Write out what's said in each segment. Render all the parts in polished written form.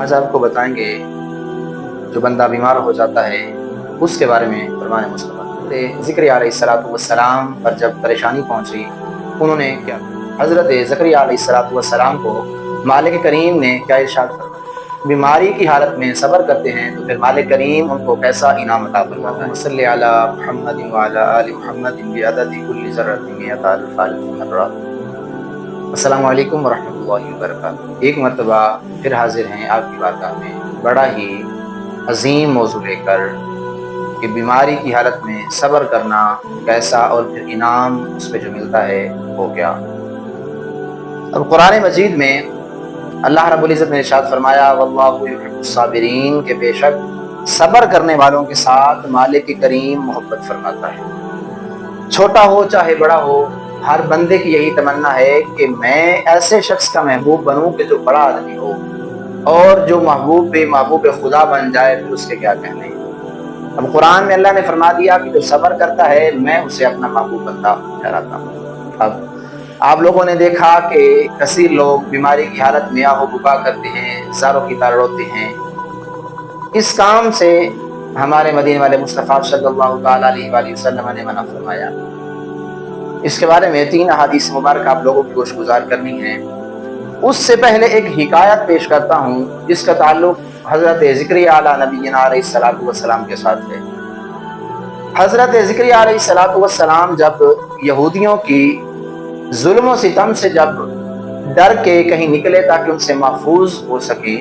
آج آپ کو بتائیں گے جو بندہ بیمار ہو جاتا ہے اس کے بارے میں فرمان مصطفیٰ ذکر علیہ الصلوۃ والسلام پر جب پریشانی پہنچی انہوں نے کیا حضرت زکریا علیہ الصلوۃ والسلام کو مالک کریم نے کیا ارشاد فرمایا؟ بیماری کی حالت میں صبر کرتے ہیں تو پھر مالک کریم ان کو کیسا انعام عطا فرماتا ہے؟ صلی علی محمد وعلی آل محمد بعدد کل ذرۃ مئۃ الف مرۃ۔ السلام علیکم ورحمۃ اللہ وبرکاتہ۔ ایک مرتبہ پھر حاضر ہیں آپ کی بارگاہ میں بڑا ہی عظیم موضوع لے کر کہ بیماری کی حالت میں صبر کرنا کیسا اور پھر انعام اس پہ جو ملتا ہے وہ کیا۔ اب قرآن مجید میں اللہ رب العزت نے ارشاد فرمایا واللہ یحب الصابرین کہ بے شک صبر کرنے والوں کے ساتھ مالک کریم محبت فرماتا ہے۔ چھوٹا ہو چاہے بڑا ہو، ہر بندے کی یہی تمنا ہے کہ میں ایسے شخص کا محبوب بنوں کہ جو بڑا آدمی ہو، اور جو محبوب خدا بن جائے پھر اس کے کیا کہنے۔ اب قرآن میں اللہ نے فرما دیا کہ جو صبر کرتا ہے میں اسے اپنا محبوب بندہ ٹھہراتا ہوں۔ اب آپ لوگوں نے دیکھا کہ کثیر لوگ بیماری کی حالت میں آہ و بکا کرتے ہیں، زاروں کی طرح روتے ہیں۔ اس کام سے ہمارے مدینے والے مصطفیٰ صلی اللہ تعالیٰ علیہ وآلہ وسلم نے منع فرمایا۔ اس کے بارے میں 3 احادیث مبارکہ آپ لوگوں کی گوش گزار کرنی ہے۔ اس سے پہلے ایک حکایت پیش کرتا ہوں جس کا تعلق حضرت زکریا علیہ نبینا علیہ الصلوۃ والسلام کے ساتھ ہے۔ حضرت زکریا علیہ الصلوۃ والسلام جب یہودیوں کی ظلم و ستم سے جب ڈر کے کہیں نکلے تاکہ ان سے محفوظ ہو سکے،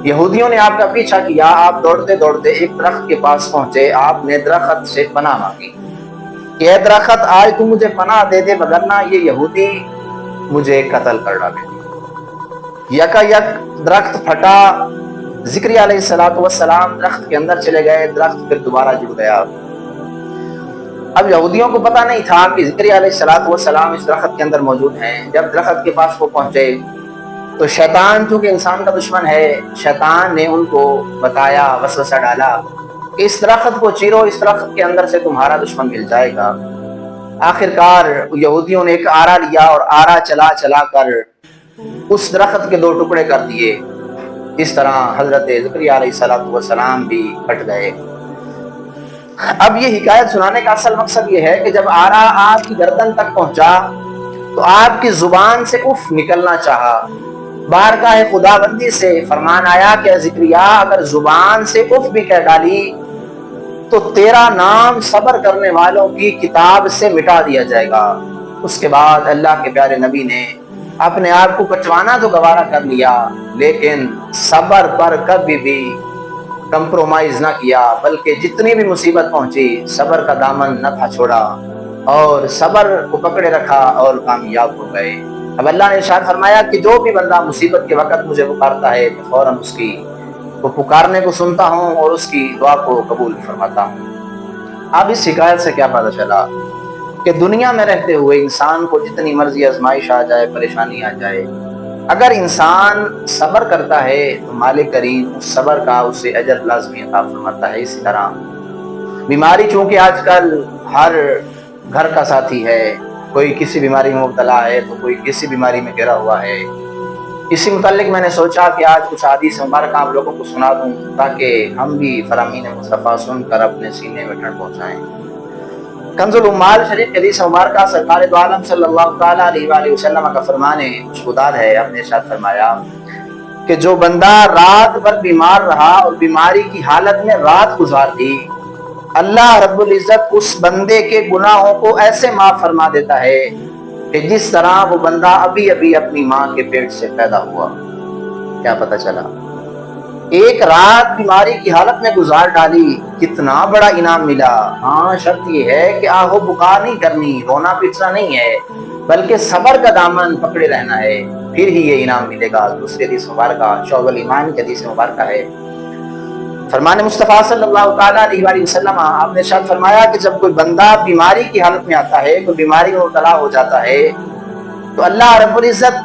یہودیوں نے آپ کا پیچھا کیا، آپ دوڑتے دوڑتے ایک درخت کے پاس پہنچے، آپ نے درخت سے پناہ مانگی کہ اے درخت آج تو مجھے پناہ دے دے وگرنہ یہ یہودی مجھے قتل کر ڈالے۔ یکا یک درخت پھٹا، زکریا علیہ الصلوۃ والسلام درخت کے اندر چلے گئے، درخت پھر دوبارہ جڑ گیا۔ اب یہودیوں کو پتہ نہیں تھا کہ زکریا علیہ الصلوۃ والسلام اس درخت کے اندر موجود ہیں۔ جب درخت کے پاس وہ پہنچے تو شیطان چونکہ انسان کا دشمن ہے، شیطان نے ان کو بتایا، وسوسہ ڈالا کہ اس درخت کو چیرو، اس درخت کے اندر سے تمہارا دشمن مل جائے گا۔ آخرکار یہودیوں نے ایک آرا لیا اور آرا چلا چلا کر اس درخت کے 2 ٹکڑے کر دیے۔ اس طرح حضرت زکریا علیہ الصلوۃ والسلام بھی کٹ گئے۔ اب یہ حکایت سنانے کا اصل مقصد یہ ہے کہ جب آرا آپ کی گردن تک پہنچا تو آپ کی زبان سے اف نکلنا چاہا۔ بارگاہ خداوندی سے فرمان آیا کہ زکریا اگر زبان سے اف بھی کہہ ڈالی تو تیرا نام صبر کرنے والوں کی کتاب سے مٹا دیا جائے گا۔ اس کے بعد اللہ کے پیارے نبی نے اپنے آپ کو کٹوانا تو گوارا کر لیا، لیکن صبر پر کبھی بھی کمپرومائز نہ کیا، بلکہ جتنی بھی مصیبت پہنچی صبر کا دامن نہ تھا چھوڑا اور صبر کو پکڑے رکھا اور کامیاب ہو گئے۔ اب اللہ نے ارشاد فرمایا کہ جو بھی بندہ مصیبت کے وقت مجھے پکارتا ہے تو فوراً اس کی وہ پکارنے کو سنتا ہوں اور اس کی دعا کو قبول فرماتا ہوں۔ اب اس حکایت سے کیا پتہ چلا کہ دنیا میں رہتے ہوئے انسان کو جتنی مرضی آزمائش آ جائے، پریشانی آ جائے، اگر انسان صبر کرتا ہے تو مالک کریم اس صبر کا اسے اجر لازمی عطا فرماتا ہے۔ اسی طرح بیماری چونکہ آج کل ہر گھر کا ساتھی ہے، کوئی کسی بیماری میں مبتلا ہے تو کوئی کسی بیماری میں گھرا ہوا ہے۔ اسی متعلق میں نے سوچا کہ آج کچھ حدیث مبارکہ آپ لوگوں کو سنا دوں تاکہ ہم بھی فرامین مصطفیٰ سن کر اپنے سینے میں ٹھنڈ پہنچائیں۔ کنز الاموال شریف کی حدیث مبارکہ سرکار دو عالم صلی اللہ تعالیٰ علیہ وآلہ وسلم کا فرمان خوشبودار ہے۔ آپ نے ارشاد فرمایا کہ جو بندہ رات بھر بیمار رہا اور بیماری کی حالت میں رات گزار دی، اللہ رب العزت اس بندے کے گناہوں کو ایسے معاف فرما دیتا ہے کہ جس طرح وہ بندہ ابھی ابھی اپنی ماں کے پیٹ سے پیدا ہوا۔ کیا پتہ چلا؟ ایک رات بیماری کی حالت میں گزار ڈالی، کتنا بڑا انعام ملا۔ ہاں شرط یہ ہے کہ آہو بکا نہیں کرنی، رونا پیٹنا نہیں ہے، بلکہ صبر کا دامن پکڑے رہنا ہے، پھر ہی یہ انعام ملے گا۔ دوسری حدیث مبارکہ شعب الایمان کی حدیث مبارکہ ہے۔ فرمان مصطفیٰ صلی اللہ تعالیٰ علیہ وآلہ وسلم آپ نے ارشاد فرمایا کہ جب کوئی بندہ بیماری کی حالت میں آتا ہے، کوئی بیماری میں مبتلا ہو جاتا ہے، تو اللہ رب العزت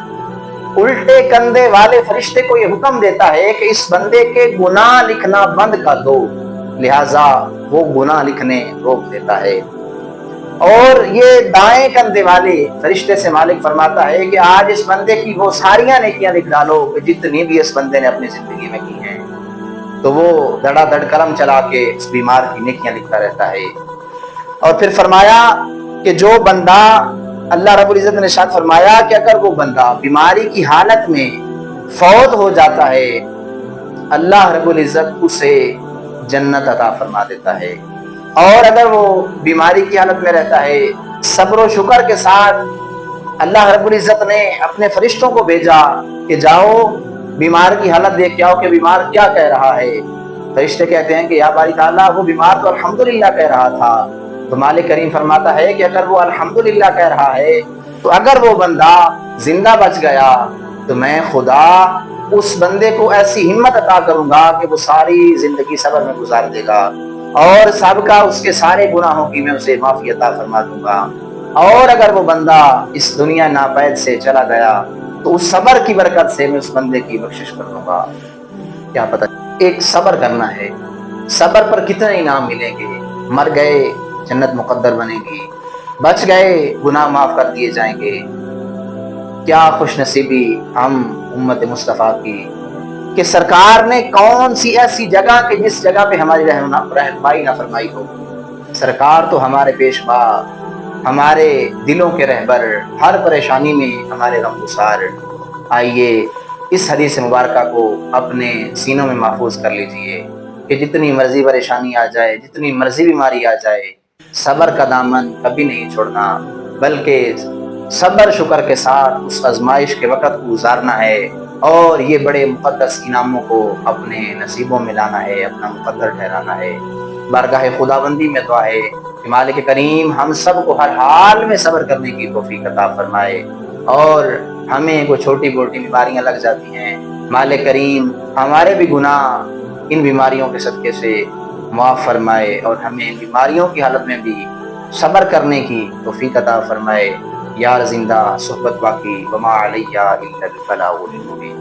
الٹے کندھے والے فرشتے کو یہ حکم دیتا ہے کہ اس بندے کے گناہ لکھنا بند کر دو، لہٰذا وہ گناہ لکھنے روک دیتا ہے۔ اور یہ دائیں کندھے والے فرشتے سے مالک فرماتا ہے کہ آج اس بندے کی وہ ساریاں نیکیاں لکھ ڈالو جتنی بھی اس بندے نے اپنی زندگی میں کی ہیں. تو وہ دڑا دڑ قلم چلا کے اس بیمار کی نیکیاں لکھتا رہتا ہے. اور پھر فرمایا کہ جو بندہ، اللہ رب العزت نے ارشاد فرمایا کہ اگر وہ بندہ بیماری کی حالت میں فوت ہو جاتا ہے اللہ رب العزت اسے جنت عطا فرما دیتا ہے. اور اگر وہ بیماری کی حالت میں رہتا ہے صبر و شکر کے ساتھ اللہ رب العزت نے اپنے فرشتوں کو بھیجا کہ جاؤ بیمار کی حالت دیکھ کے آؤ کہ بیمار کیا کہہ رہا ہے. فرشتے کہتے ہیں کہ یا باری تعالیٰ وہ بیمار تو الحمدللہ کہہ رہا تھا. تو مالک کریم فرماتا ہے کہ اگر وہ الحمدللہ کہہ رہا ہے تو اگر وہ بندہ زندہ بچ گیا تو میں خدا اس بندے کو ایسی ہمت عطا کروں گا کہ وہ ساری زندگی صبر میں گزار دے گا اور سب کا اس کے سارے گناہوں کی میں اسے معافی عطا فرما دوں گا. اور اگر وہ بندہ اس دنیا ناپید سے چلا گیا تو اس صبر کی برکت سے میں اس بندے کی بخشش کر دوں گا. کیا پتہ ایک صبر کرنا ہے، صبر پر کتنے انعام ملیں گے. مر گئے جنت مقدر بنے گی، بچ گئے گناہ معاف کر دیے جائیں گے. کیا خوش نصیبی ہم امت مصطفیٰ کی کہ سرکار نے کون سی ایسی جگہ کہ جس جگہ پہ ہماری رہنمائی نہ فرمائی ہو. سرکار تو ہمارے پیشوا، ہمارے دلوں کے رہبر، ہر پریشانی میں ہمارے غمگسار. آئیے اس حدیث مبارکہ کو اپنے سینوں میں محفوظ کر لیجئے کہ جتنی مرضی پریشانی آ جائے، جتنی مرضی بیماری آ جائے، صبر کا دامن کبھی نہیں چھوڑنا، بلکہ صبر شکر کے ساتھ اس آزمائش کے وقت کو گزارنا ہے اور یہ بڑے مقدس انعاموں کو اپنے نصیبوں میں لانا ہے، اپنا مقدر ٹھہرانا ہے. بارگاہ خداوندی میں دعا ہے کہ مالک کریم ہم سب کو ہر حال میں صبر کرنے کی توفیق عطا فرمائے. اور ہمیں کوئی چھوٹی موٹی بیماریاں لگ جاتی ہیں، مالک کریم ہمارے بھی گناہ ان بیماریوں کے صدقے سے معاف فرمائے اور ہمیں ان بیماریوں کی حالت میں بھی صبر کرنے کی توفیق عطا فرمائے. یار زندہ صحبت باقی وما علیہ الا البلاغ المبین.